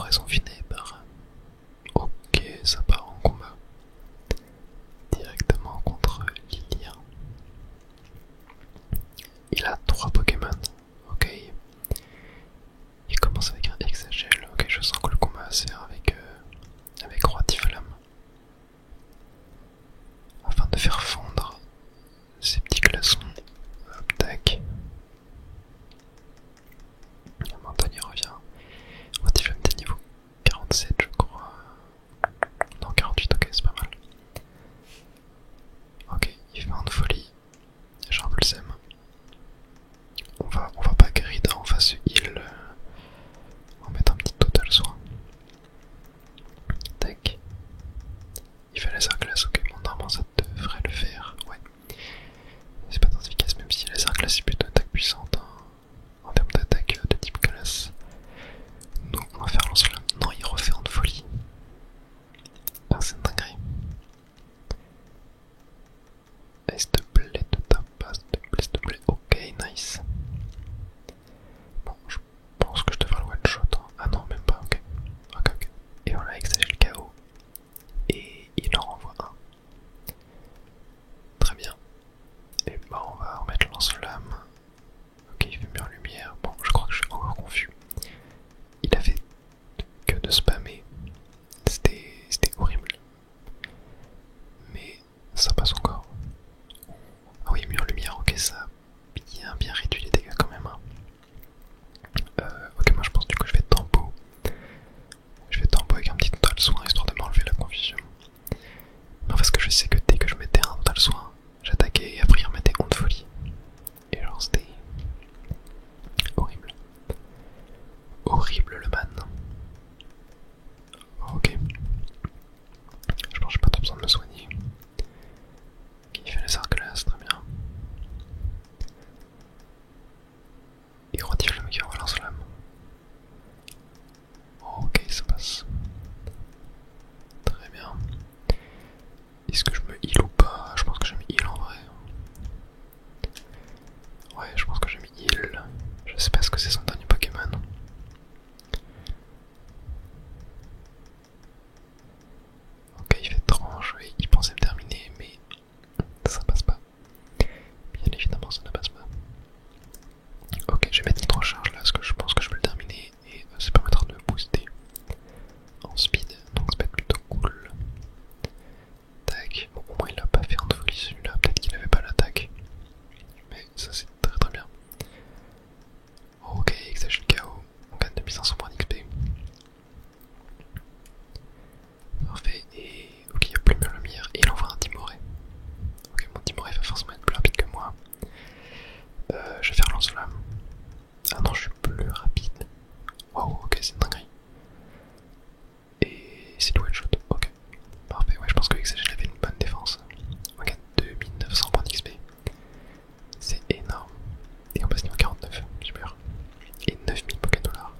raison funèbre. Ok, ça part en combat. Directement contre Lilia. Il a 3 Pokémon. Ok. Il commence avec un Exagel. Ok, je sens que le combat va se faire avec Roi Tiflam. Afin de faire fondre ces petits glaçons. Hop, tac. Montagne revient. Roi Tiflam était niveau 47 je crois. Non 48, ok c'est pas mal. Ok, il fait un de folie. J'ai un peu le seum. On va pas grid, on va se heal. On va mettre un petit total soin. Tac. Il fait laser glace, ok, bon normalement ça devrait le faire, ouais. C'est pas très efficace même si laser glace c'est plutôt une attaque puissante en termes d'attaque de type glace. Donc on va faire lance-flamme. Non, il refait un de folie. Ah c'est une dinguerie. S'il te plaît, te tape pas, s'il te plaît, ok, nice. Bon, je pense que je devrais le one-shot. Hein. Ah non, même pas, ok. Ok, ok. Et voilà, exagère le KO. Et il en renvoie un. Très bien. Et bah, on va remettre lance-flamme. Ok, il fait bien lumière. Bon, je crois que je suis encore confus. Il a fait que de spammer. C'était horrible. Mais ça passe encore. Ah oui, mur lumière, ok, ça a bien réduit les dégâts quand même. Hein. Ok, moi je pense du coup je vais tempo. Je vais tempo avec un petit total soin histoire de m'enlever la confusion. Non, parce que je sais que dès que je mettais un total soin, j'attaquais et après il remettait honte folie. Et genre c'était horrible. Horrible le man. Ok. Je pense que j'ai pas trop besoin de me soigner. Il fait les arcs glace, très bien. Et retire le mec qui envoie lance-flamme. Ok, ça passe. Très bien. Est-ce que je me heal ou pas? Je pense que je me heal en vrai. Ouais, je pense que j'ai mis heal. Je sais pas ce que c'est son dernier Pokémon. Ok, il fait tranche, oui, il pensait me terminer, mais ça passe pas. Bien évidemment, ça ne passe pas. Ok, je vais mettre une recharge là, parce que je pense que je peux le terminer et ça permettra de me booster en speed, donc ça peut être plutôt cool. Tac, bon, au moins il a pas fait un de folie celui-là, peut-être qu'il avait pas l'attaque. Mais ça c'est très très bien. Ok, exagère le KO, on gagne 2500 points d'XP. Parfait, et ok, il n'y a plus de lumière, et il envoie un Timoré. Ok, mon Timoré va forcément être plus rapide que moi. Je vais faire lance-flamme. Ah non, je suis plus rapide. Wow, ok, c'est une dinguerie. Et c'est le one-shot, ok. Parfait, ouais, je pense que Exagel avait une bonne défense. On gagne 2900 points d'XP. C'est énorme. Et on passe niveau 49, super. Et 9000 Pokédollars.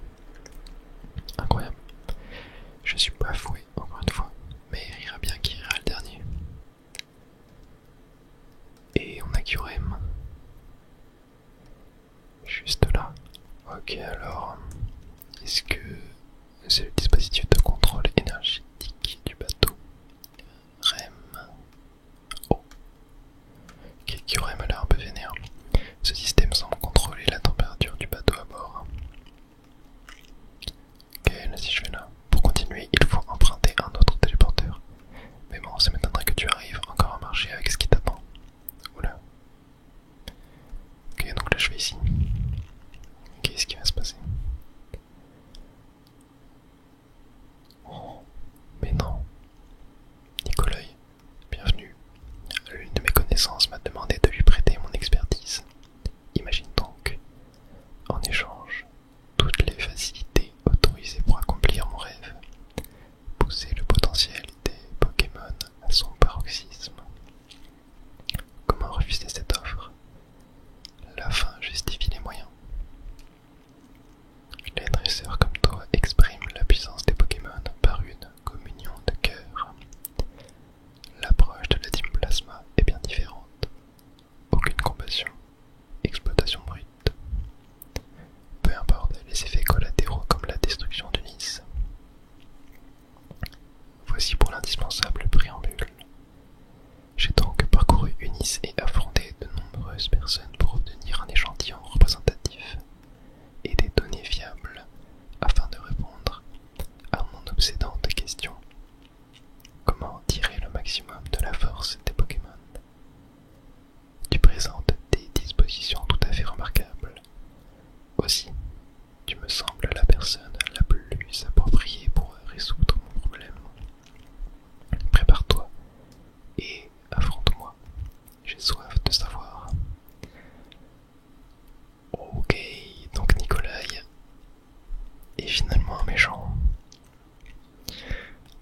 finalement un méchant.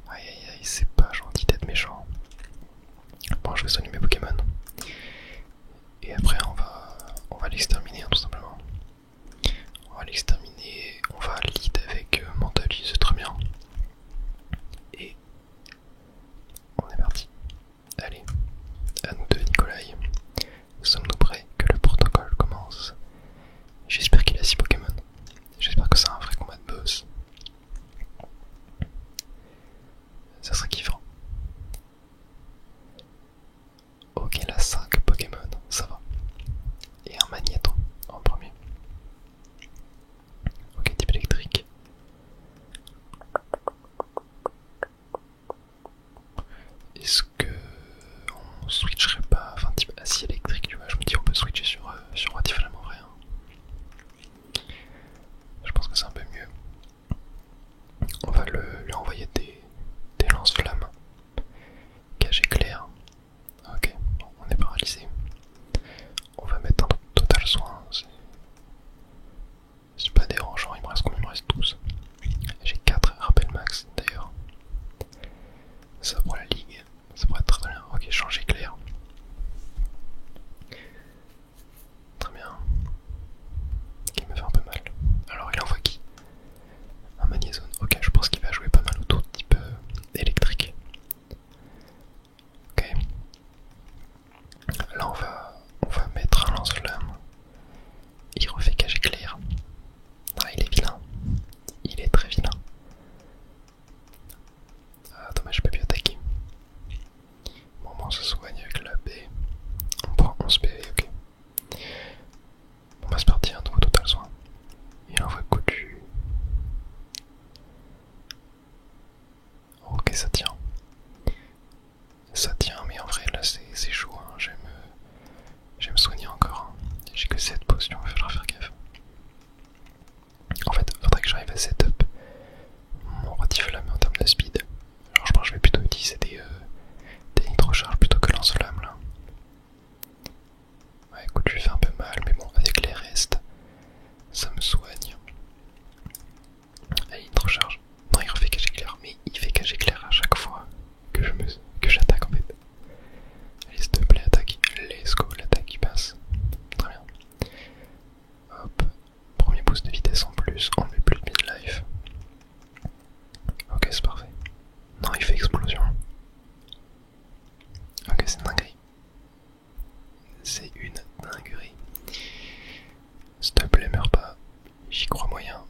Aïe aïe aïe, c'est pas gentil d'être méchant. Bon, je vais soigner mes Pokémon. Et après on va l'exterminer tout simplement. On va l'exterminer, on va lead avec Mentally, c'est très bien. Et on est parti. Allez, à nous deux Nikolai. Sommes-nous prêts que le protocole commence? J'espère qu'il a 6 Pokémon. J'espère que c'est un vrai combat de boss. Ça serait kiffant. Ok, là 5 Pokémon, ça va. Et un Magnéton en premier. Ok, type électrique. Est-ce que on switcherait pas, enfin type acier électrique, tu vois, je me dis on peut switcher sur Rotiflamme en vrai. Hein. Je pense que c'est un peu mieux. On va lui envoyer des lance-flammes. Cage éclair. Ok, bon, on est paralysé. On va mettre un total soin, c'est pas dérangeant, il me reste combien? Il me reste 12. J'ai 4 rappels max d'ailleurs. Ça pour la ligue, ça pourrait être très bien. Ok, change éclair. Très bien. Il me fait un peu mal. Alors il envoie qui? Un magnézone. Ok, je pense qu'il va jouer pas mal autour de type électrique. Ok. Là on va mettre un lance-flamme. Il refait cage éclair. Ah, il est vilain. Il est très vilain. Ah, dommage, j'ai pas pu attaquer. Bon, on se soigne avec la baie. On prend 11 PV, ok. On va se partir, un nouveau total soin. Il envoie Coutu. Ok, ça tient. Ça tient, mais en vrai, là, c'est chaud. Hein. J'aime soigner encore. Hein. J'ai que 7 potions, il va falloir faire gaffe. En fait, il faudrait que j'arrive à setup mon Rotiflamme en termes de speed. Alors, je pense que je vais plutôt utiliser des nitro-charges plutôt que lance-flamme là. Ouais, écoute, je lui fais un peu mal, mais bon, avec les restes, ça me soigne. Allez, nitro-charge. Non, il refait cage éclair, mais il fait cage éclair à chaque fois que j'attaque en fait. Allez, s'il te plaît, attaque. Let's go, l'attaque qui passe. Très bien. Hop. Premier boost de vitesse en plus, on met plus de mid-life. Ok, c'est parfait. Non, il fait explosion. Ok, c'est une dinguerie. C'est une dinguerie. S'il te plaît, meurs pas. J'y crois moyen.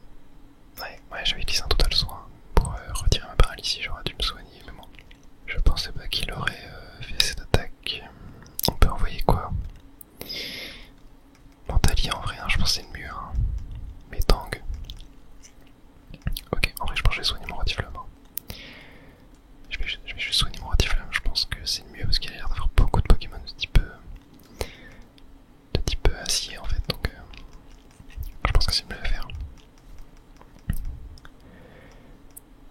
Ouais, j'avais utilisé un total soin pour retirer ma paralysie, j'aurais dû me soigner, mais bon. Je pensais pas qu'il aurait fait cette attaque. On peut envoyer quoi? Mentally en vrai, hein, je pense que c'est le mieux. Hein. Mais Tang. Ok, en vrai, je pense que je vais soigner mon Rotiflamme. Hein. Je vais juste soigner mon Rotiflamme, je pense que c'est le mieux parce qu'il a l'air d'avoir beaucoup de Pokémon de type acier en fait, donc je pense que c'est mieux à faire.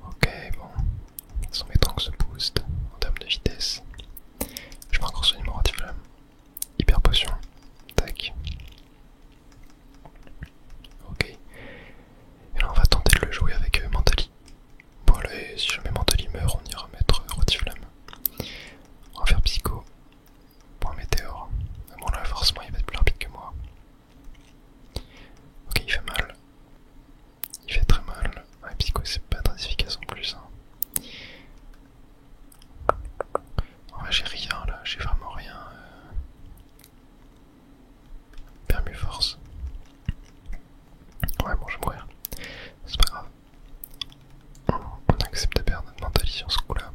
Ok, bon, sans mes tanks se boost en termes de vitesse. Je vais encore soigner mon Rotiflamme. Hyper potion, tac. Ok, et là on va tenter de le jouer avec Mentally. Bon allez, si jamais Mentally meurt, on ira mettre Rotiflamme. On va faire Psycho. Point météore. Bon là forcément il va être plus rapide que moi. Ok, il fait mal. Il fait très mal. Ouais, Psycho c'est pas très efficace en plus. Hein. En vrai j'ai rien là, j'ai vraiment rien. Permu force. Ouais bon je vais mourir. C'est pas grave. On accepte de perdre notre Mentally sur ce coup là.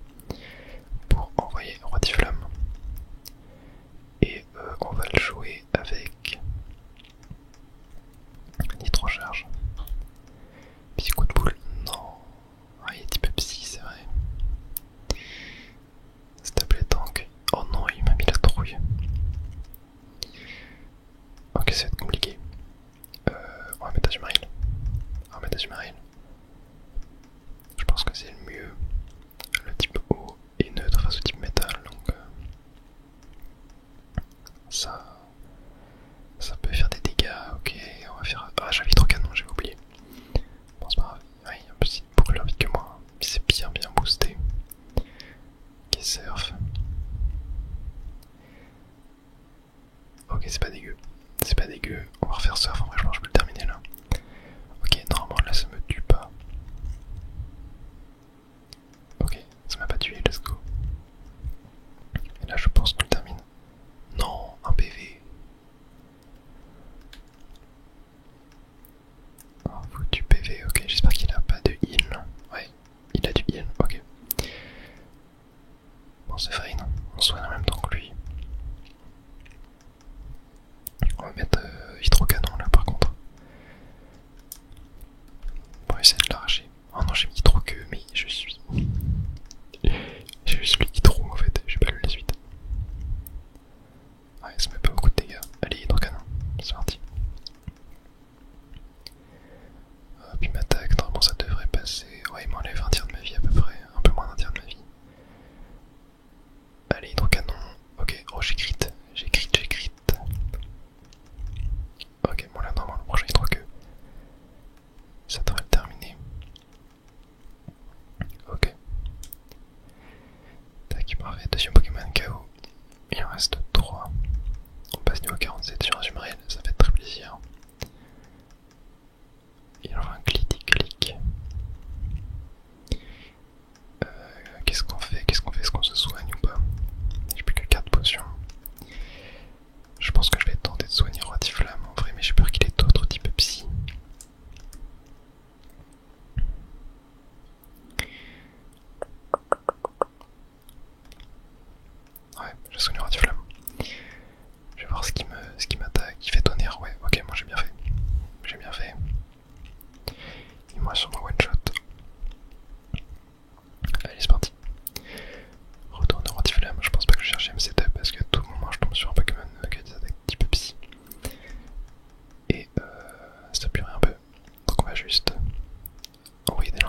Pour envoyer Rotiflamme. Et on va le jouer avec Nitro-charge. Petit coup de boule, non. Ah, il est type psy, c'est vrai. S'il te plaît, tank. Oh non, il m'a mis la trouille. Ok, ça va être compliqué. On va mettre Azumarill. On va mettre Azumarill. Je pense que c'est le mieux. Le type eau est neutre face au type métal, donc ça peut faire des dégâts. Ok, on va faire. Ah, j'avais trop canon, j'avais oublié. Bon, c'est pas grave. Ouais,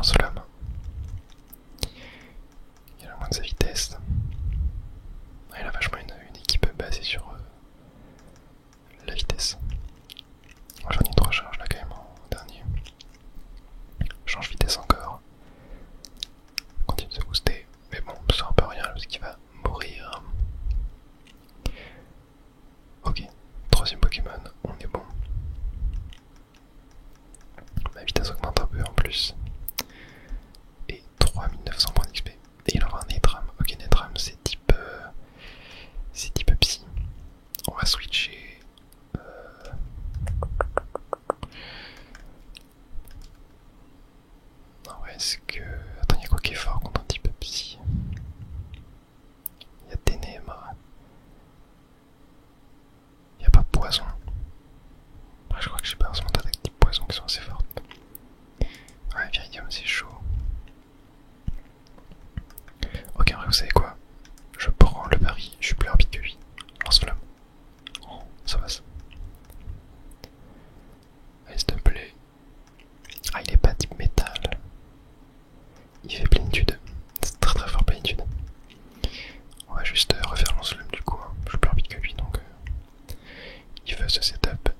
lance-flamme. Il a moins de sa vitesse. Ah, il a vachement une équipe basée sur la vitesse. On va faire une 3 charges là quand même en dernier. Change vitesse encore. Continue de se booster. Mais bon, ça un peu rien parce qu'il va mourir. Ok, troisième Pokémon, on est bon. Ma vitesse augmente un peu en plus. Et 3900 points d'XP. Et il aura un Netram. Ok, Netram c'est type psy. On va switcher. Non, ouais, est-ce que. Attends, il y a quoi qui est fort contre un type psy? Il y a Ténèbres. Il n'y a pas poison. Je crois que j'ai pas forcément d'attaques type poison qui sont assez fortes. Ouais, Viridium c'est chaud. Ok, en vrai, vous savez quoi? Je prends le pari, je suis plus rapide que lui. Lance-flamme. Oh, ça passe. Allez, s'il te plaît. Ah, il est pas type métal. Il fait plénitude. C'est très très fort plénitude. On va juste refaire lance-flamme du coup. Hein. Je suis plus rapide que lui donc. Il veut ce setup.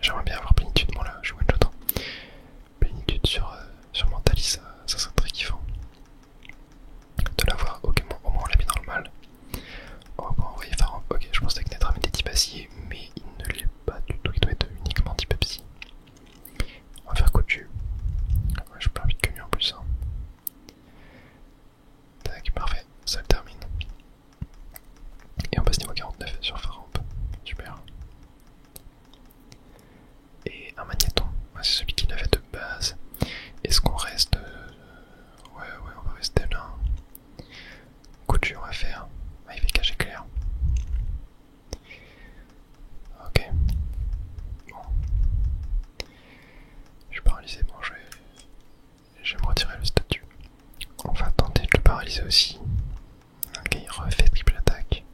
J'aimerais bien avoir plénitude. Bon là, je suis one shot. Hein. Plénitude sur Mentalis, ça serait très kiffant. De l'avoir. Ok, bon, au moins on l'a mis dans le mal. On va pouvoir envoyer Pharaon. Ok, je pensais que Netram était type acier, mais il ne l'est pas du tout. Il doit être uniquement type psy. On va faire coup de jus. Ouais, je suis plus rapide que lui en plus. Hein. Tac, parfait, ça le termine. Et on passe niveau 49 sur Pharaon. Super. Et un magnéton. Ouais, c'est celui qu'il avait de base. Est-ce qu'on reste. Ouais, on va rester là. Coup de jus, on va faire. Ah, il fait cacher clair. Ok. Bon. Je suis paralysé, bon je vais me retirer le statut. On va tenter de le paralyser aussi. Ok, il refait triple attaque.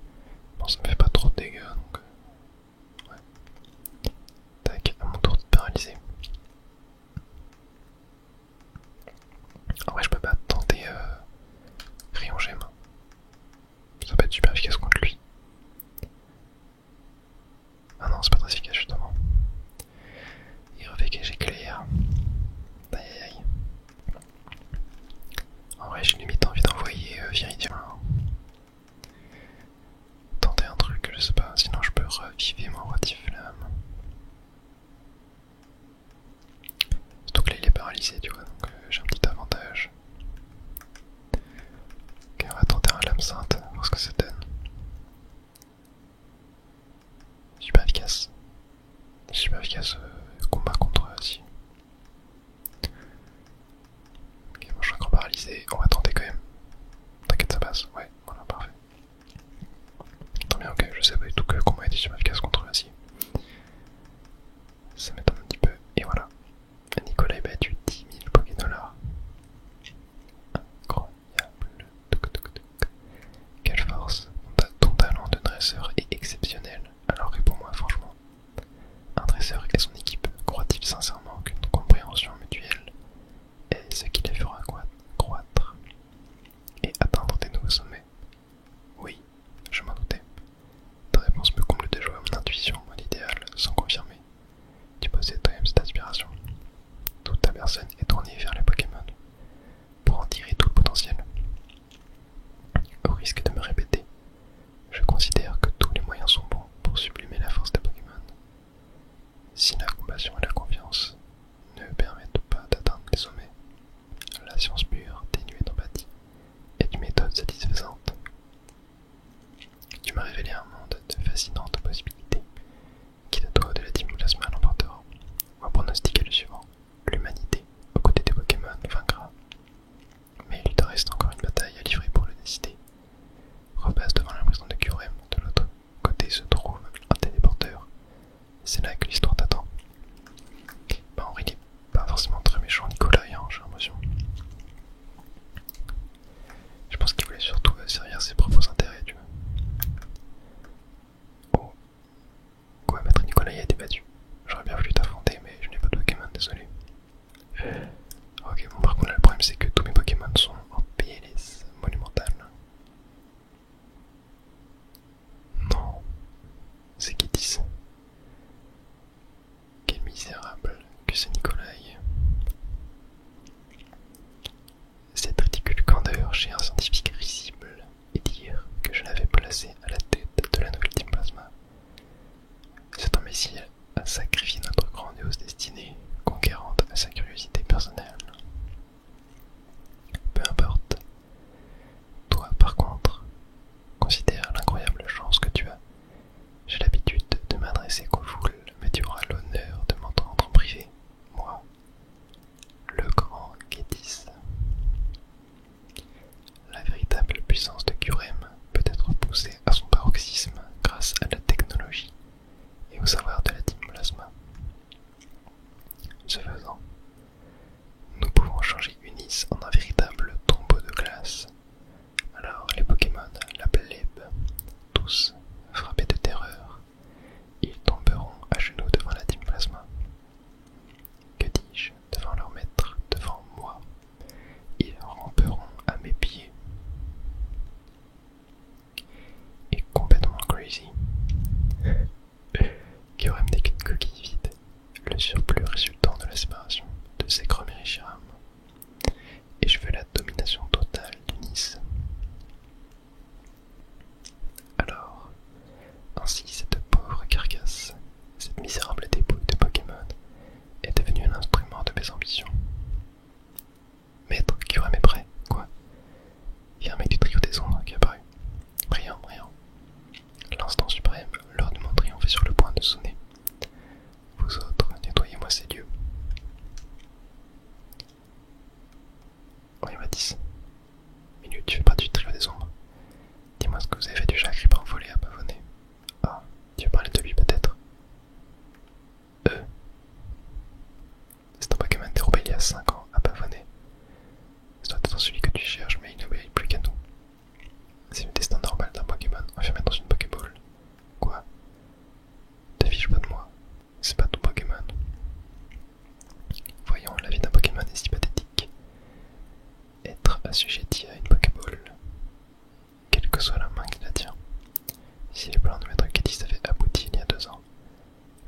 Bon, ça me fait pas trop de dégâts donc. Ouais. Tac, à mon tour de paralyser. En vrai, je peux pas tenter Rayon Gemme. Ça peut être super efficace contre lui. Ah non, c'est pas très efficace justement. Il refait que j'éclaire. Aïe aïe aïe. En vrai, j'ai limite envie d'envoyer Viridium. Tenter un truc, je sais pas, sinon je peux reviver mon Rotiflamme. Surtout que là il est paralysé, tu vois, donc j'ai un petit avantage. Ok, on va tenter un lame sainte, voir ce que ça donne. Super efficace. Super efficace combat contre si. Ok, moi je suis encore paralysé, on va tenter quand même. T'inquiète, ça passe, ouais, voilà, parfait. Tant bien, ok, je sais pas du tout que le combat était super efficace contre l'acier. Ça m'étonne un petit peu, et voilà. Nicolas est battu 10 000 Pokédollars. Incroyable. Quelle force. Ton talent de dresseur est exceptionnel. Alors réponds-moi franchement. Un dresseur et son équipe croient-ils sincèrement qu'une compréhension mutuelle est ce qui les fera croître et atteindre des nouveaux sommets? Oui, je m'en doutais. Ta réponse me comble de joie, mon intuition, mon idéal, sans confirmer. Tu possèdes toi-même cette aspiration. Toute ta personne est tournée vers les Pokémon pour en tirer tout le potentiel. Au risque de me répéter, je considère que tous les moyens sont bons pour sublimer la force des Pokémon. Si la compassion et la confiance ne permettent pas d'atteindre les sommets, la science pure, dénuée d'empathie, est une méthode satisfaisante. Tu m'as révélé un monde de fascinantes possibilités qui de toi de la team plasma l'emportera. On va pronostiquer le suivant. L'humanité, aux côtés des Pokémon, vaincra. Mais il te reste encore une bataille à livrer pour le décider. Repasse devant la prison de Kyurem. De l'autre côté se trouve un téléporteur. C'est là que l'histoire t'attend. Bah en vrai, il est pas forcément très méchant, Nicolas, hein, j'ai l'impression. Je pense qu'il voulait surtout servir ses propres intérêts, tu vois. Oh. Quoi, maître Nicolas a été battu. J'aurais bien voulu t'affronter, mais je n'ai pas de Pokémon, désolé. Ok, bon, par contre, chercher un scientifique risible et dire que je l'avais placé à la tête de la nouvelle Team Plasma. Cet imbécile a sacrifié notre grandiose destinée, conquérante à sa curiosité personnelle. Peu importe. Toi, par contre, considère l'incroyable chance que tu as. J'ai l'habitude de m'adresser qu'aux foules, mais tu auras l'honneur de m'entendre en privé. Moi, le grand Geddis. La véritable puissance de Curem peut être poussée à son paroxysme grâce à la technologie et au savoir de la Team Plasma. Ce faisant, nous pouvons changer Unis en un véritable tombeau de glace. Alors les Pokémon la plèbe, tous frappés de terreur, ils tomberont à genoux devant la Team Plasma. Que dis-je, devant leur maître, devant moi. Ils ramperont à mes pieds. Et complètement crazy. Kyurem n'est qu'une coquille vide, le surplus résultant de la séparation de Zekrom et Reshiram. Et je veux la domination totale d'Unis. Alors, ainsi cette pauvre carcasse, cette misérable dépouille de Pokémon, est devenue un instrument de mes ambitions. Maître, Kyurem est prêt, quoi? Il y a un mec du trio des ombres qui est apparu. Brillant, brillant. L'instant suprême, l'heure de mon triomphe est sur le point de sonner. Vous autres, nettoyez-moi ces lieux. Oui, Mathis. Minute, tu fais partie du trio des ombres. Dis-moi ce que vous avez fait du chat grippin volé à pavonner. Ah, tu veux parler de lui peut-être? C'est un Pokémon dérobé il y a 5 ans à pavonner. Ça doit être celui que tu cherches, mais il n'obéit plus qu'à nous. C'est le destin normal d'un Pokémon enfermé dans une Pokéball. Quoi? Te fiche pas de moi. C'est pas ton Pokémon. Voyons, la vie d'un Pokémon est si pathétique. Être assujetti à une Pokéball, quelle que soit la main qui la tient. Si les plans de Maître Geddis avaient abouti il y a 2 ans,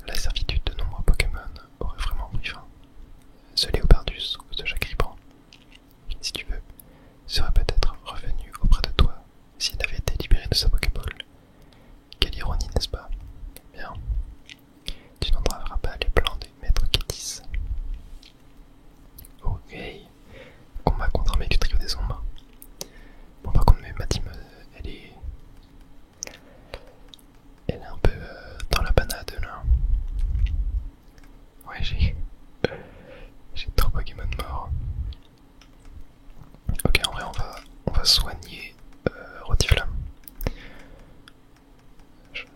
la servitude de nombreux Pokémon aurait vraiment pris fin. Ce Léopardus ou ce Jacqueline, si tu veux, serait peut-être revenu auprès de toi s'il avait été libéré de sa Pokéball. Quelle ironie, n'est-ce pas? Bien. Tu n'entraveras pas les plans des Maîtres Geddis. Ok. Combat contre un mec du trio des ombres. Bon, par contre, ma team, elle est un peu dans la panade là. Ouais, j'ai 3 Pokémon morts. Ok, en vrai, on va soigner Rotiflamme.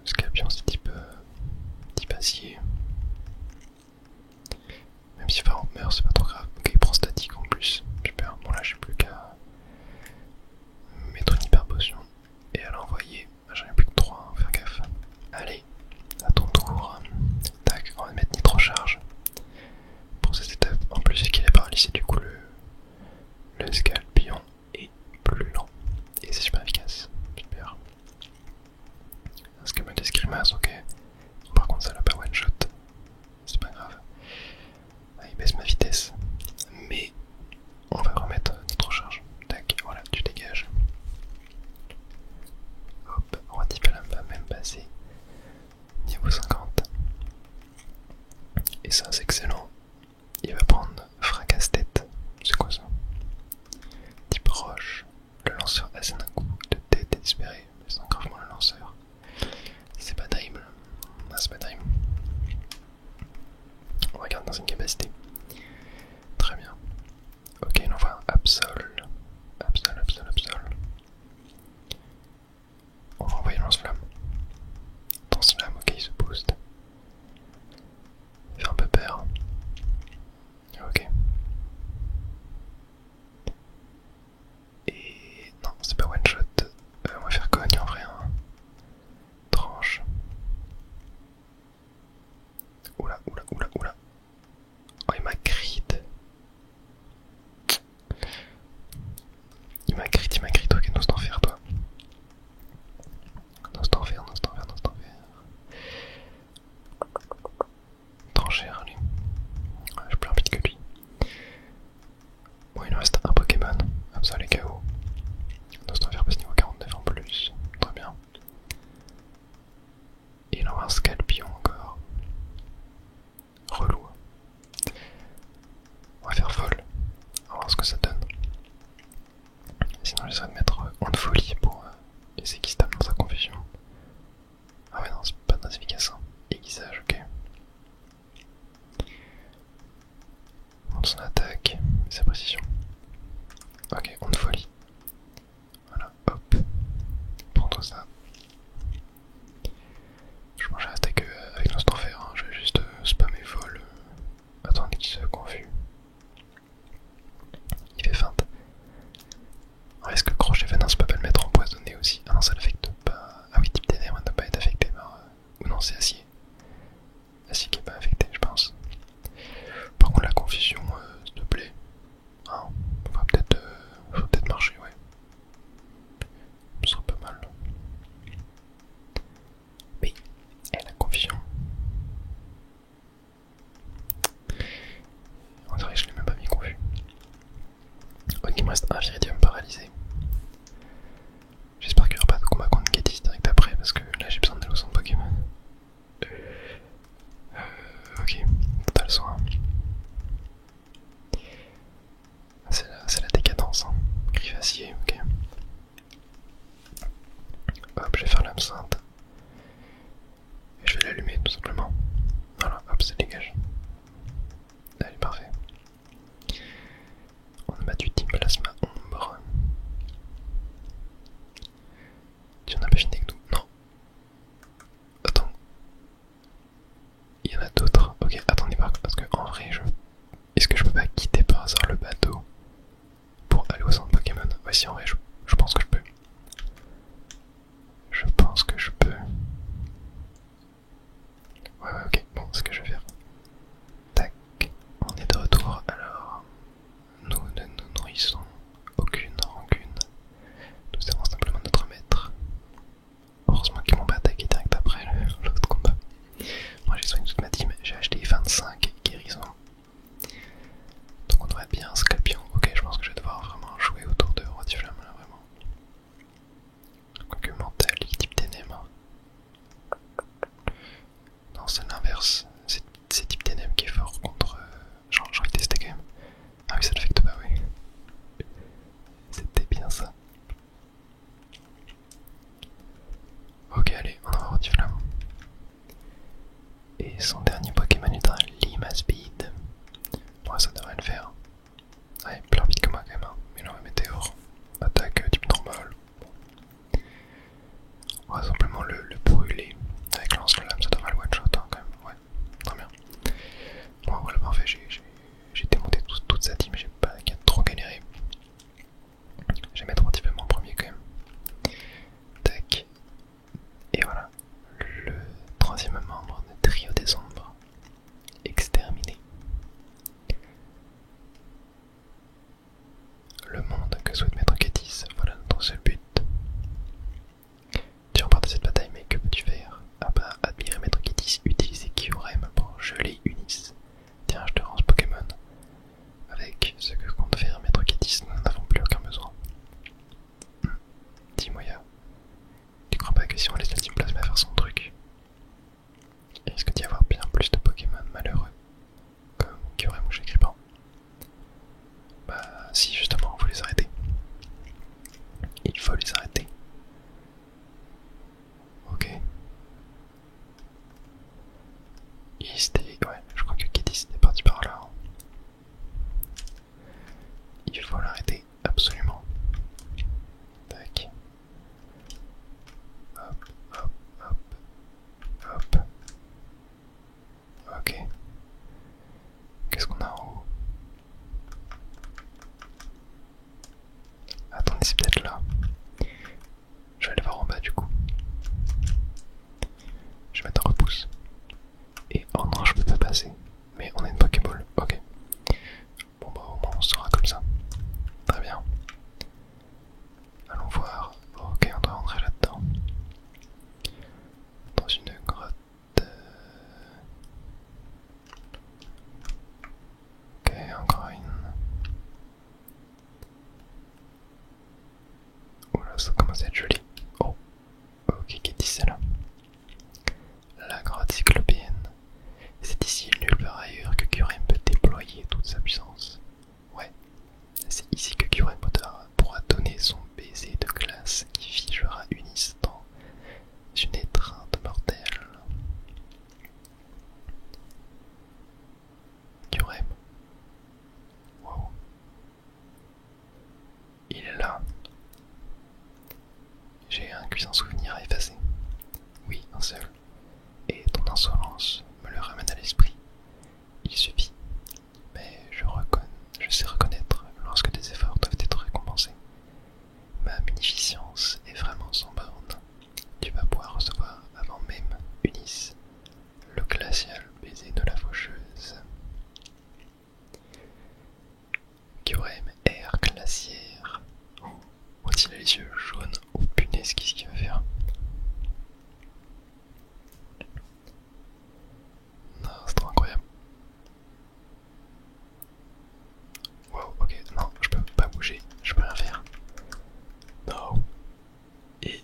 Scorpion, c'est type acier. Même si Pharaon meurt, c'est pas trop grave. Ok, il prend statique en plus. Super. Bon, là, j'ai plus qu'à mettre une hyper potion et à l'envoyer. J'en ai plus que 3, faire gaffe. Allez, à ton tour. Tac, on va mettre Nitro Charge pour cette étape. En plus, c'est qu'il est paralysé, du coup, le Scorpion est plus lent. folie pour essayer qu'il se tape dans sa confusion. Ah ouais non, c'est pas très efficace. Hein. Aiguisage, ok. Monte son attaque, sa précision. Ok, on te folie. Voilà, hop. Prends-toi ça. Je pense que j'ai attaqué avec l'instant fer, hein. Je vais juste spammer vol. Attendez qu'il se confus. Il fait feinte. Est-ce que crochet venin, ça peut pas le mettre empoisonné aussi? Ah non, ça l'affecte pas. Ah oui, type ténèbres ne peut pas être affecté par... Ou non, c'est acier. Acier qui est pas affecté, je pense. Par contre, la confusion, s'il te plaît. Hein, faut peut-être marcher, ouais. Ce serait pas mal. Mais, la confusion. On dirait que je l'ai même pas mis confus. Ok, il me reste un viridium paralysé. J'espère qu'il n'y aura pas de combat contre Gedis direct après parce que là j'ai besoin d'aller au centre Pokémon. Ok, total soin. C'est la décadence. Hein. Griffe acier, ok. Hop, je vais faire l'absinthe. Et je vais l'allumer tout simplement. Voilà, hop, ça dégage. Allez, parfait. On a battu Team Plasma Ombre. Tu en as pas fini avec nous? Non. Attends. Il y en a d'autres. Ok, attendez pas, parce que en vrai, est-ce que je peux pas quitter par hasard le bateau pour aller au centre Pokémon? Ouais, si en vrai, je pense que je peux. Je pense que je peux. Ouais, ok, bon, ce que je vais faire. Tac, on est de retour. Alors, nous ne nous nourrissons aucune rancune. Nous servons simplement notre maître. Heureusement qu'ils m'ont pas attaqué direct après l'autre combat. Moi j'ai soigné toute ma team, j'ai acheté 25 guérisons. Donc on devrait bien Scorpion. Ok, je pense que je vais devoir vraiment jouer autour de Rotiflamme là, vraiment. Quoique mental, type ténèbres. Non, c'est l'inverse. C'est type ténèbres qui est fort contre. J'ai envie de tester quand même. Ah oui, ça l'affecte pas, oui. C'était bien ça. Ok, allez, on va Rotiflamme. Et son dernier Pokémon est un Limaspeed. Ouais, ça devrait le faire. Ouais, plus rapide que moi quand même. Hein. Mais là, météore. Attaque type normal. On va simplement le brûler. Avec lance-flamme, ça devrait le one-shot hein, quand même. Ouais, très bien. Bon, voilà, parfait. J'ai démonté toute sa team. J'ai pas trop galéré. Je vais mettre un petit peu en premier quand même. Tac. Et voilà. Le troisième membre de Trio des Ombres. Exterminé. Le monde que souhaite mettre Gedis, voilà notre seul but. Tu remportes cette bataille, mais que peux-tu faire? Ah bah, admirer Maître Gedis, utiliser Kyurem pour geler Unis. Tiens, je te rends ce Pokémon. Avec ce que compte faire Maître Gedis, nous n'en avons plus aucun besoin. Dis-moi, tu crois pas que si on laisse la Team Plasma faire son truc, il risque d'y avoir bien plus de Pokémon malheureux, comme Kyurem ou Chagripan? Bah, si justement, il faut les arrêter. Il faut les arrêter. Ok. Ouais, je crois que Gedis était parti par là. Il faut l'arrêter, absolument. Tac. Hop, hop, hop, hop. Ok. Qu'est-ce qu'on a en haut? Attendez, c'est peut-être là. Je vais aller voir en bas du coup. Je vais mettre un repousse. Et oh non, je peux pas passer. Mais on a une Pokéball, ok. Bon bah au moins on sera comme ça. Très bien. Allons voir. Ok, on doit rentrer là-dedans. Dans une grotte. Ok, encore une. Oula, ça commence à être joli. Oh, ok, Gedis c'est là. La grotte cyclopéenne. C'est ici nulle part ailleurs que Kyurem peut déployer toute sa puissance. Ouais, c'est ici que Kyurem pourra donner son baiser de glace il est là. J'ai un cuisant souvenir à effacer. Oui, un seul. Et ton insolence me le ramène à l'esprit. Il suffit. Mais je sais reconnaître lorsque des efforts doivent être récompensés. Ma munificence est vraiment sans borne. Tu vas pouvoir recevoir avant même Ulysse, le glacial baiser de la faucheuse. Kyurem, air glaciaire. Oh, il a les yeux jaunes. Oh punaise, qu'est-ce qu'il va faire? Non, c'est trop incroyable. Wow, ok, non, je peux pas bouger, je peux rien faire. Non. Et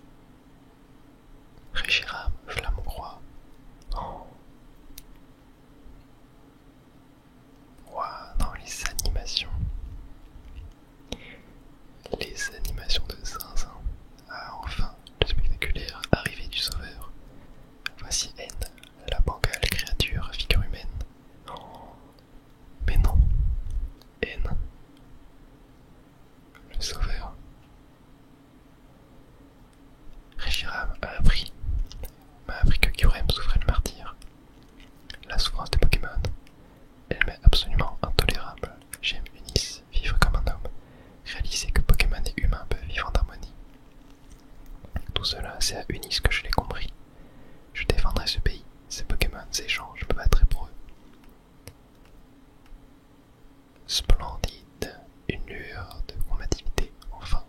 Reshiram, flamme roi. Oh. Ouah, non, les animations. Les animations de Zinzin. Ah, enfin, le spectaculaire arrivée du sauveur. Voici N, la bancale créature à figure humaine. Oh. Mais non. N, le sauveur. Reshiram m'a appris que Kyurem souffrait le martyre. La souffrance des Pokémon, elle m'est absolument intolérable. J'aime Ulysse, vivre comme un homme, réaliser que Pokémon et humains peuvent vivre en harmonie. Tout cela, c'est à Ulysse que je l'ai compris. Je défendrai ce pays, ces Pokémon, ces gens, je me battrai pour eux. Splendide, une lueur de combativité, enfin.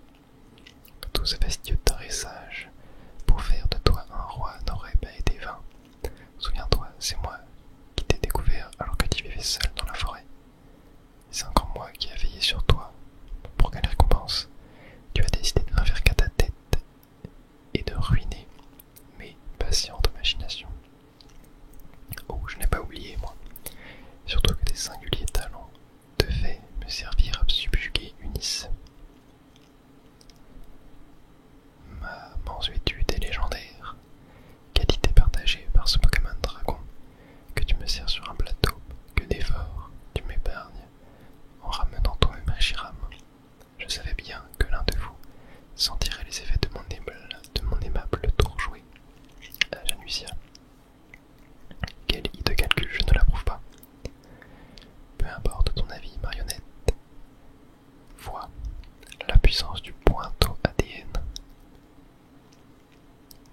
Tout ce fastidieux dressage pour faire de toi un roi n'aurait pas été vain. Souviens-toi, c'est moi qui t'ai découvert alors que tu vivais seul dans la forêt. C'est encore moi qui ai veillé sur toi. Pour quelle récompense? Tu as décidé de n'en faire qu'à ta tête et de ruiner mes patientes imaginations. Oh, je n'ai pas oublié, moi. Surtout que tes singuliers talents devaient me servir à subjuguer Ulysse. Ma mansuétude est légendaire, qualité partagée par ce Pokémon dragon que tu me sers sur un plateau, que d'efforts tu m'épargnes en ramenant toi-même Reshiram. Je savais bien que l'un de vous sentirait les effets de mon aimable tour joué à Janusia. Quel hideux calcul, je ne l'approuve pas. Peu importe ton avis, marionnette. Vois la puissance du pointeau ADN.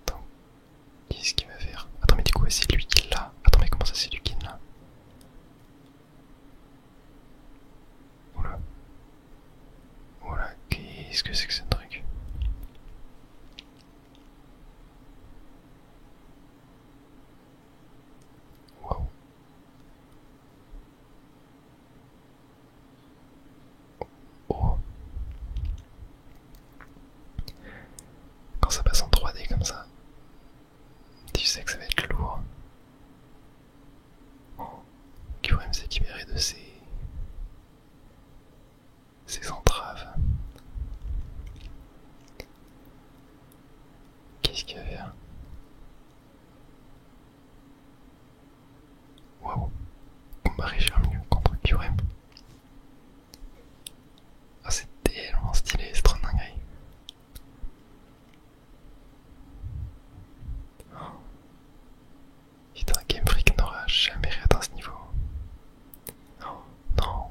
Attends, qu'est-ce qu'il va faire? Attends, mais du coup, c'est lui qui l'a. Attends, mais comment ça, c'est lui qui l'a? Oula. Oula, qu'est-ce que c'est que ce truc? Wow. Oh. Quand ça passe en 3D comme ça, tu sais que ça va être lourd. Oh. Kyurem s'est libéré de ses entraves. Qu'est-ce qu'il va faire? Waouh. Combat Reshiram contre Kyurem. Ah, c'est tellement stylé, c'est trop dingue. Oh. Putain, Game Freak n'aura jamais atteint ce niveau. Oh, non.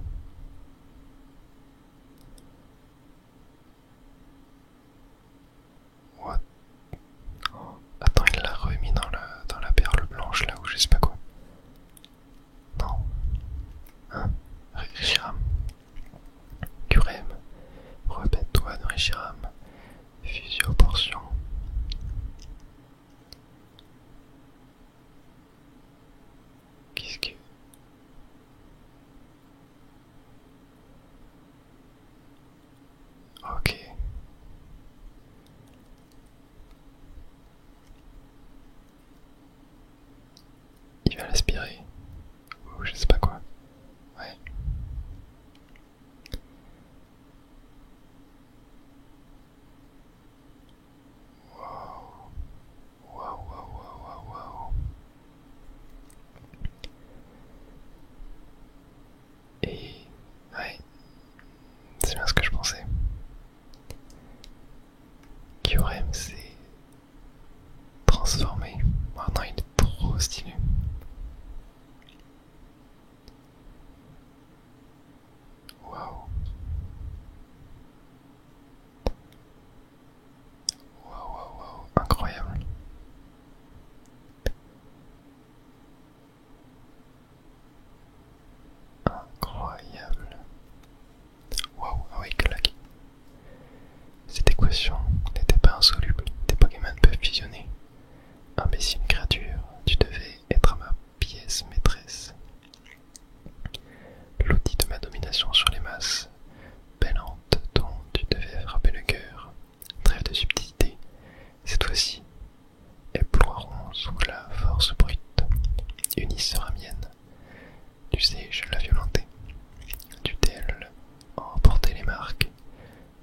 Marc,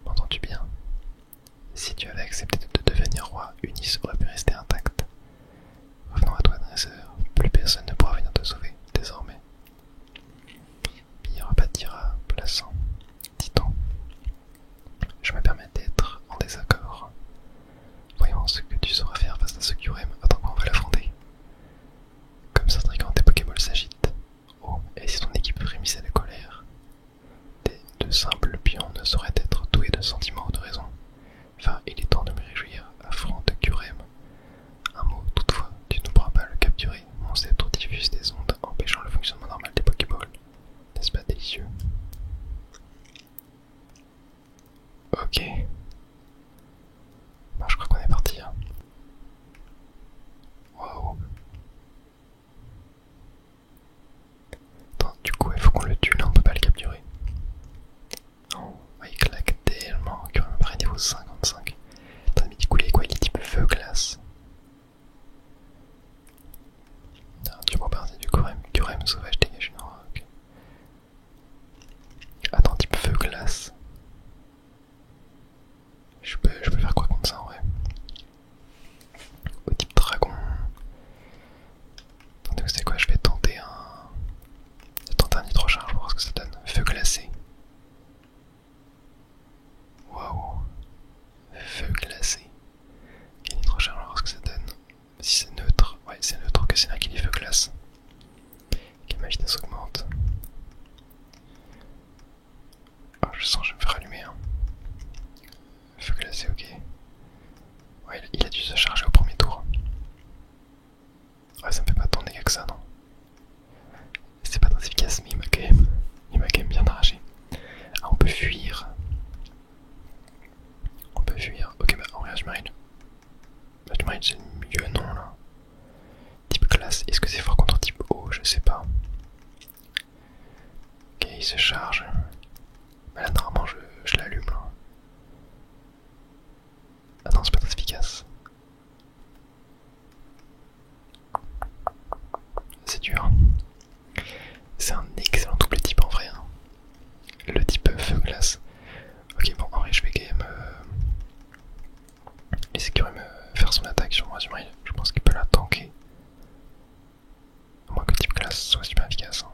m'entends-tu bien? Si tu avais accepté de devenir roi, Unis aurait pu rester intacte. Revenons à toi, dresseur. Plus personne ne pourra venir te sauver, désormais. Pire rebâtira, plaçant. Titan. Je me permets d'être en désaccord. Voyons ce que tu sauras faire face à ce Kyurem. Attends, on va l'affronter. Comme certains quand tes Pokéballs s'agitent. Oh, et si ton équipe frémissait de colère? De simples pions ne sauraient être doués de sentiments ou de raison. Enfin, il est temps de me réjouir. Affronte Kyurem. Un mot, toutefois, tu ne pourras pas le capturer. Mon sceptre diffuse des ondes empêchant le fonctionnement normal des Pokéballs. N'est-ce pas délicieux? Ok. Bah, je crois qu'on est parti. Hein. Waouh. Attends, du coup, il faut qu'on le tue là, on peut pas le capturer. Oh, il claque tellement. Kyurem apparaît niveau 55. Attends, mais du coup, il est quoi? Il est type feu glace. Non, tu vois pas, c'est du Kyurem sauvage, dégage. Non, ok. Attends, type feu glace. Je peux faire quoi contre ça en vrai? Au type dragon. Attendez, c'est quoi? Je vais tenter un nitro-charge pour voir ce que ça donne. Feu glacé. Waouh. Feu glacé. Ok, nitro-charge, on va voir ce que ça donne. Si c'est neutre. Ouais, c'est neutre, que c'est là qu'il est feu glace. Ok, ma vitesse augmente. Oh, je sens que je vais me faire allumer. Hein. Feu glacé, ok. Ouais, il a dû se charger au premier tour. Ouais, ça me fait pas tant de dégâts que ça, non? C'est pas très efficace, mais il m'a quand même bien arraché. Ah, on peut fuir. On peut fuir. Ok, bah en vrai, Ajmaril. Ajmaril, c'est le milieu, non, là. Type classe, est-ce que c'est fort contre type O? Je sais pas. Ok, il se charge. Bah là, normalement, je l'allume, là. Ah non, c'est pas très efficace. C'est dur. C'est un excellent double type en vrai. Hein. Le type feu glace. Ok, bon, en vrai, je vais quand même laisser Kyurem faire son attaque sur Azumarill. Je pense qu'il peut la tanker. À moins que le type glace soit super efficace. Hein.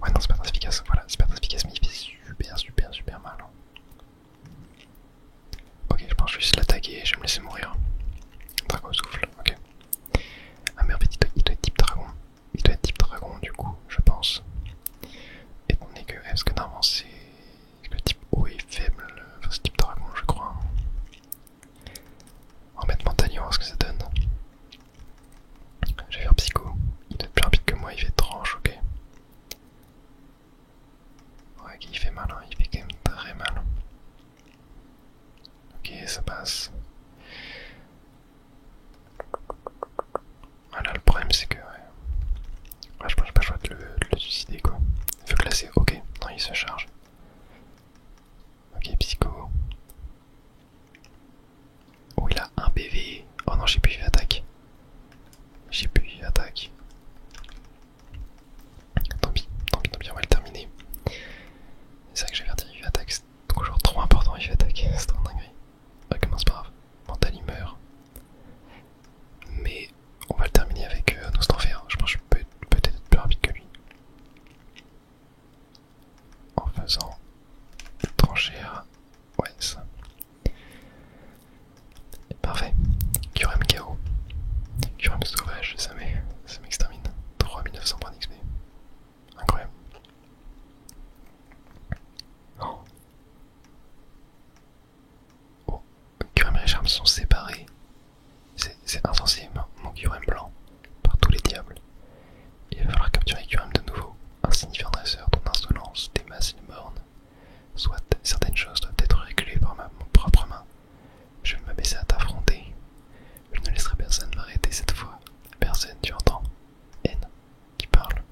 Ouais, non, c'est pas très efficace. Voilà, c'est pas très efficace, mais il fait super mal. Hein. Ok, je pense que je vais juste l'attaquer et je vais me laisser mourir. Dragon souffle, ok. Ah, mais en fait, il doit être type dragon. Il doit être type dragon, du coup, je pense. Étant donné que, est-ce que normalement c'est le type O est faible, enfin c'est type dragon je crois. On va mettre Mentalion, voir ce que ça donne. Je vais faire Psycho, il doit être plus rapide que moi, il fait tranche, ok. Ouais, ok, il fait mal, hein. Il fait quand même très mal. Ok, ça passe. Voilà, le problème c'est que... Ouais, je pense que j'ai pas le choix de le suicider quoi. Feu glacé, ok. Non, il se charge. Ok, Psycho. Oh, il a un PV. Oh non, j'ai plus eu attaque. J'ai plus eu attaque. Tant pis, on va le terminer. C'est vrai que j'avais dit UV attaque, c'est toujours trop important UV attaque, c'est trop dingue. Ok, bon, c'est pas grave. Mental il meurt. Mais on va le terminer avec Nostranfer. Je pense que je peux peut-être être plus rapide que lui. En faisant tranchère. Ouais, ça. Parfait. Kyurem KO. Kyurem sauvage, ça m'extermine. 3900 points d'XP. Incroyable. Oh. Oh. Kyurem et Richarm sont séparés. C'est insensé, mon Kyurem blanc. Par tous les diables. Il va falloir capturer Kyurem de nouveau. Insignifiant dresseur, ton insolence démasse les mornes. Soit certaines choses doivent être réglées par mon propre main. Je vais m'abaisser à t'affronter. Je ne laisserai personne m'arrêter cette fois. Personne, tu entends? N qui parle.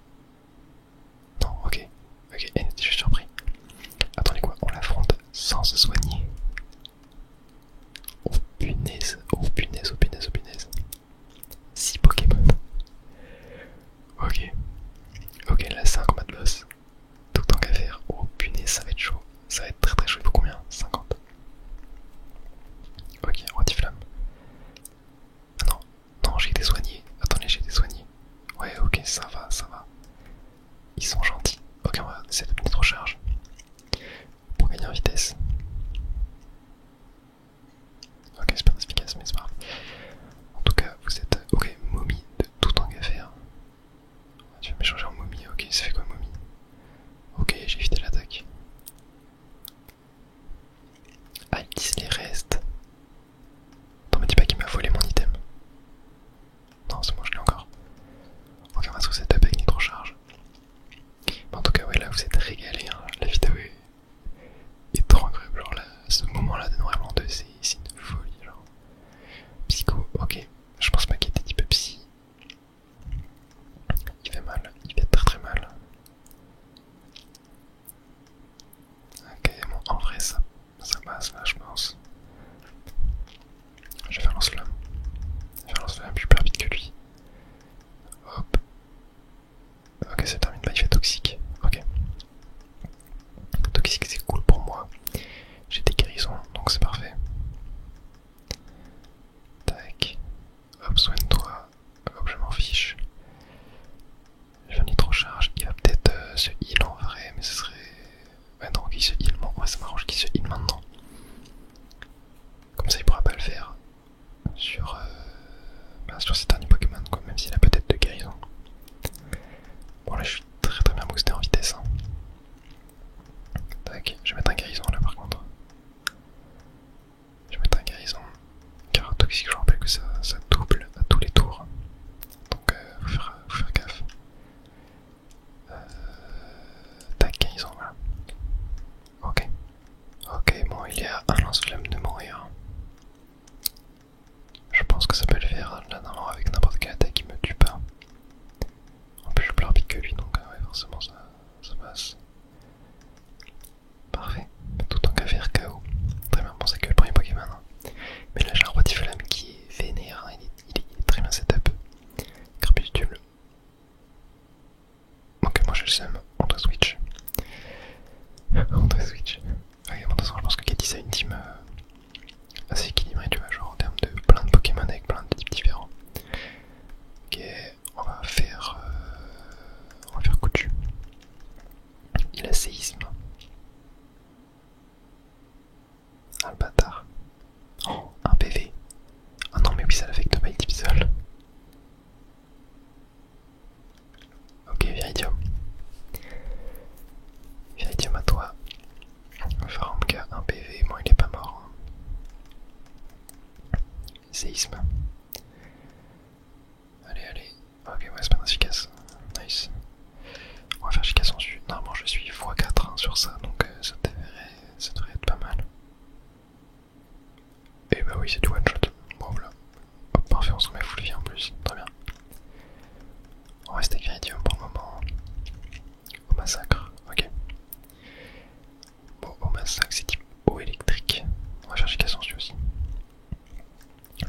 Non, ok. Ok, N, je suis surpris. Attendez quoi, on l'affronte sans se soigner. Oh punaise. Ça va être très très chaud. Il faut combien? 50. Ok, roi flamme. Ah non, non, j'ai été soigné. Attendez, j'ai été soigné. Ouais, ok, ça va, ça va. Ils sont gentils. Ok, on va essayer de petite recharge pour gagner en vitesse. Ok, c'est pas efficace, mais c'est pas grave. En tout cas, vous êtes. Ok, momie de tout tant qu'à faire. Tu vas m'échanger en momie. Ok, ça fait quoi, momie? Ok, j'ai évité l'attaque. Ah, ils disent les restes. Attends, me dis pas qu'il m'a volé mon item. Non, c'est moi, je l'ai encore. Ok, on va sur cette up avec nitro-charge. En tout cas, ouais, là, vous êtes régalés. Hein. La vidéo est trop incroyable. Genre, là, ce moment-là de Noir et Blanc 2, c'est une folie. Genre, psycho, ok. Je pense pas qu'il était type psy. Il fait mal, il fait très très mal. Ok, bon, en vrai, ça passe là, je pense. Je vais faire lance-flamme. Je vais faire lance-flamme, je suis plus rapide que lui. Hop. Ok, ça termine pas, il fait toxique. Ok. Toxique, c'est cool pour moi. J'ai des guérisons, donc c'est parfait. Tac. Hop, soigne-toi. Hop, je m'en fiche. Je vais nitro-charge. Il va peut-être se heal en vrai, mais ce serait. Ouais, non, qu'il se heal. Ouais, ça m'arrange qu'il se heal maintenant. Comme ça, il pourra pas le faire sur ces derniers Pokémon, quoi, même s'il a peut-être de guérison. Bon, là, je suis très très bien boosté en vitesse. Hein. Tac, je vais mettre un guérison là par contre. Je vais mettre un guérison. Car toxique, je vous rappelle que ça double à tous les tours. Donc, faut faire gaffe. Tac, guérison, voilà. Ok. Ok, bon, il est à un lance-flamme de mourir. Je pense que ça peut le faire là, normalement, avec n'importe quelle attaque, il me tue pas. En plus, je suis plus rapide que lui, donc ouais, forcément, ça passe. Parfait. Tout en qu'à faire KO. Très bien, bon, c'est que le premier Pokémon. Hein. Mais là, j'ai un roi Tiflamme qui est vénère. Hein. Il est très bien setup. Crépuscule. Ok, moi j'ai le seum. On doit switch. On doit switch. Ok, bon, de toute façon, je pense que Katy, c'est une team assez équilibrée, tu vois, genre en termes de plein de Pokémon avec plein de types différents. Ok, on va faire coup de jus. Il a séisme. Ah le bâtard. Oh, un PV. Ah non mais oui ça l'affecte pas le type seul. Ok, Viridium. Viridium à toi. Faramka, un PV, bon il est pas mort. Hein. Séisme. Allez, allez. Ok, ouais, c'est pas efficace. Nice. On va faire efficace en dessus. Normalement, je suis x4 hein, sur ça, donc ça devrait être pas mal. Et bah oui, c'est du one shot. Bon, voilà. Hop, parfait, on se remet full vie en plus. Très bien. On reste avec Viridium pour le moment. Au massacre, ok. Bon, au massacre, c'est type eau électrique. On va faire efficace en dessus aussi.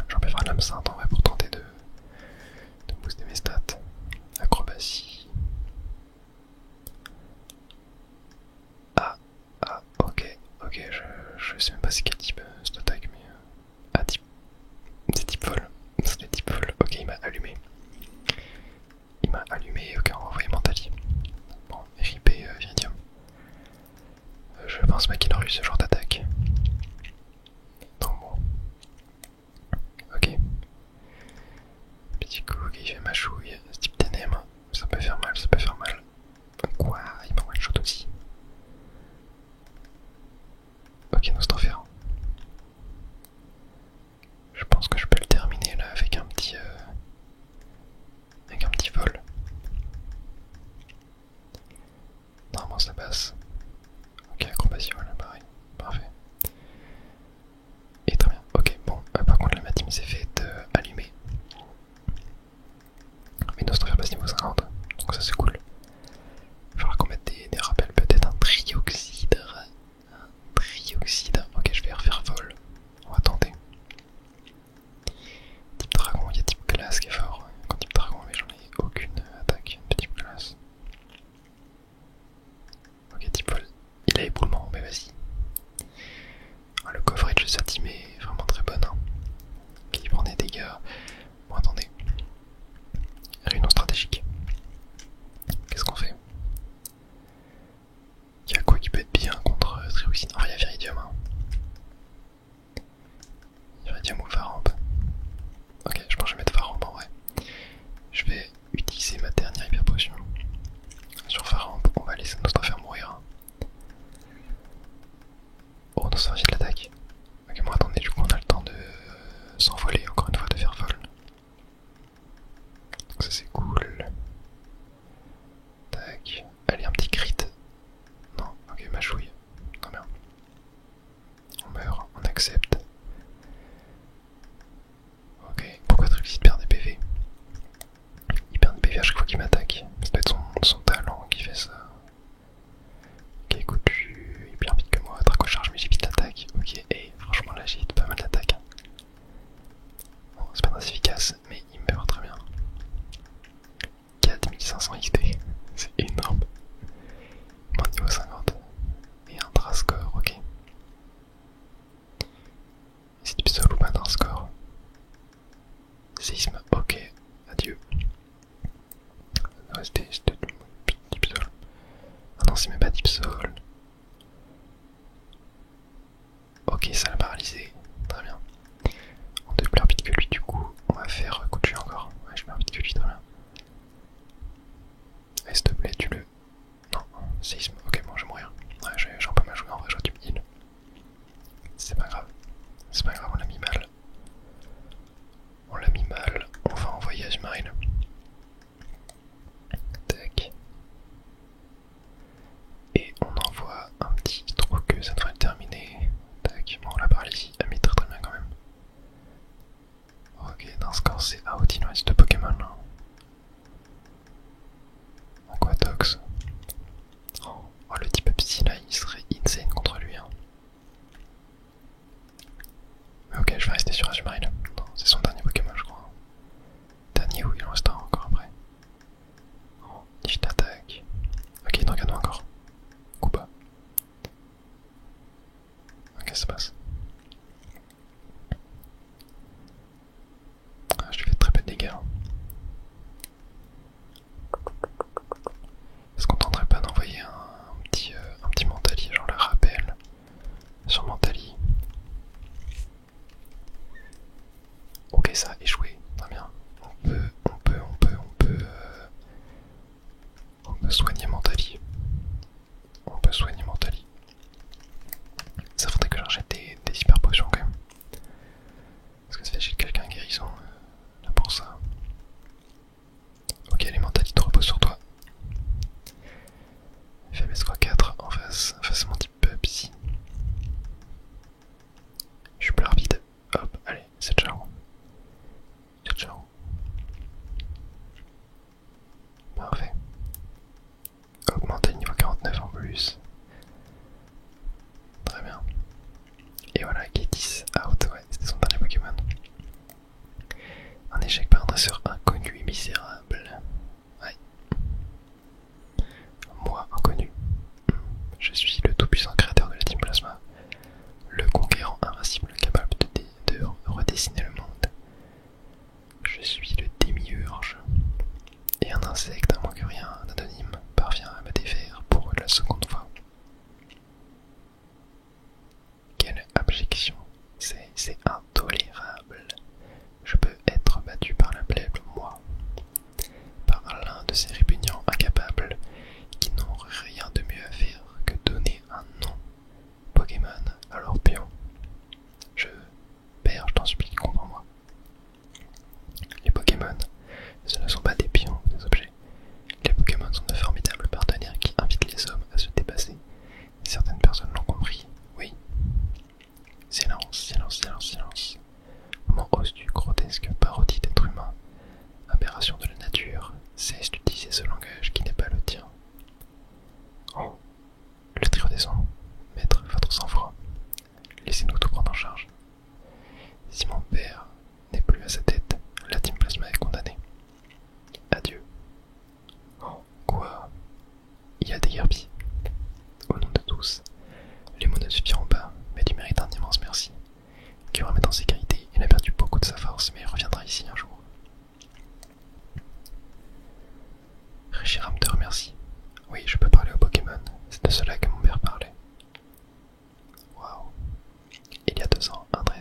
J'en peux faire l'âme sainte en vrai pour tenter de booster mes stats. Acrobatie. Ah, ok, je sais même pas c'est quel type cette attaque, mais. Ah, c'est type vol. C'est type vol. Ok, il m'a allumé. Ok, on va envoyer Mentali. Bon, RIP Viridium. Je pense pas qu'il aurait eu ce genre d'attaque. Donc bon. Ok. Petit coup, ok, il fait ma chouille. Ce type ténèbres. Ça peut faire mal, ça peut faire mal. Quoi? Il m'a one shot aussi. Ok, Nostrophère. Je pense que je peux le terminer là avec un petit vol. Normalement ça passe. Ok, acrobatie, voilà, pareil. Parfait. Et très bien. Ok, bon, par contre, la team s'est fait allumer. Mais Nostrophère passe niveau 50, donc ça c'est cool. Il va falloir qu'on mette des rappels, peut-être un trioxyde. Un trioxyde.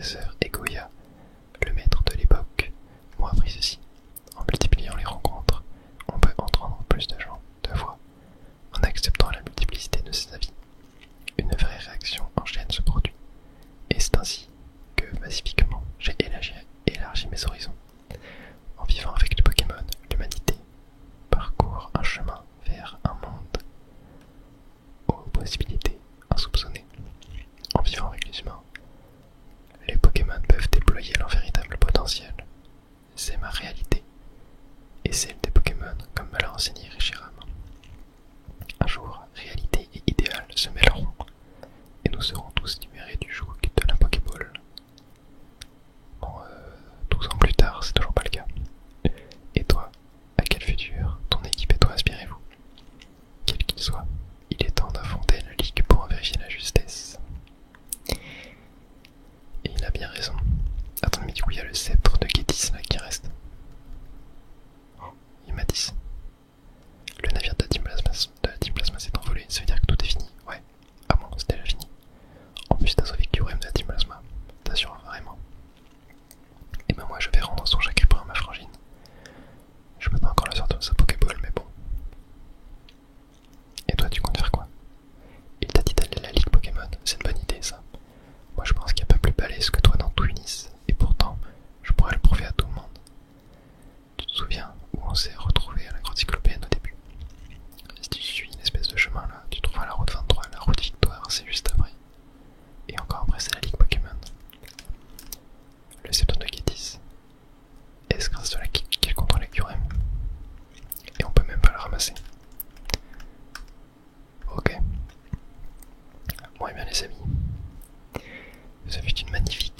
professeur et Goya, le maître de l'époque, m'ont appris ceci. En multipliant les rencontres, on peut entendre plus de gens, de voix. En acceptant la multiplicité de ses avis, une vraie réaction en chaîne se produit. Et c'est ainsi que, pacifiquement, j'ai élargi mes horizons. En vivant avec les Pokémon, l'humanité parcourt un chemin vers un monde aux possibilités insoupçonnées. En vivant avec les humains, les Pokémon peuvent déployer leur véritable potentiel. C'est ma réalité, et celle des Pokémon, comme me l'a enseigné Reshiram. Un jour, réalité et idéal se mêleront, et nous serons tous libérés du joug de la Pokéball. Bon, 12 ans plus tard, c'est toujours pas le cas. Et toi, à quel futur ton équipe et toi aspirez-vous? Quel qu'il soit, il est temps d'affronter la Ligue pour en vérifier la justesse. Et il a bien raison. Attends, mais du coup, il y a le sceptre de Gétis là qui reste. Oh, il m'a dit. Le navire de la Team Plasma s'est envolé, ça veut dire que tout est fini. Ouais. Ah bon, c'est déjà fini. En plus, t'as sauvé Kyurem de la Team Plasma. T'assures vraiment. Et ben moi, je vais rendre son Chacripin à ma frangine. Je peux pas encore la sortir de sa Pokéball, mais bon. Et toi, tu comptes faire quoi? Il t'a dit d'aller à la Ligue Pokémon, c'est une bonne idée ça. Moi je pense qu'il n'y a pas plus balèze que toi dans tout Unis, et pourtant, je pourrais le prouver à tout le monde. Tu te souviens où on s'est retrouvés à la Grotte Cyclopéenne au début? Si tu suis une espèce de chemin là, tu trouveras la route 23, la route Victoire, c'est juste après. Et encore après c'est la Ligue Pokémon. Le sceptre de Gétis. Est-ce grâce à la kick qu'il contrôle les Kyurem? Et on peut même pas le ramasser. Ok. Bon et bien les amis, ça fut une magnifique